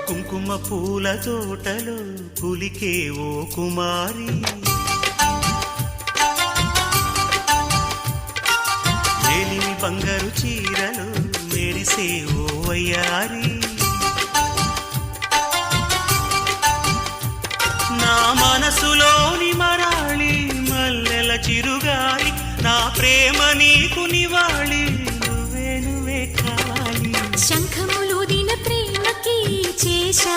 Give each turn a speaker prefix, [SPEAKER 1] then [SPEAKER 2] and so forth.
[SPEAKER 1] కుంకుమ పూల తోటలో పులికే ఓ కుమారి, మేలిమి బంగారు చీరలు మెరిసే ఓ వయ్యారి. నా మనసులోని మరాళి మల్లెల చిరుగాలి, నా ప్రేమ నీకు నివాళి, నువ్వే నువ్వే కావాలి.
[SPEAKER 2] శంఖములు దిన ప్రేమకి చేశా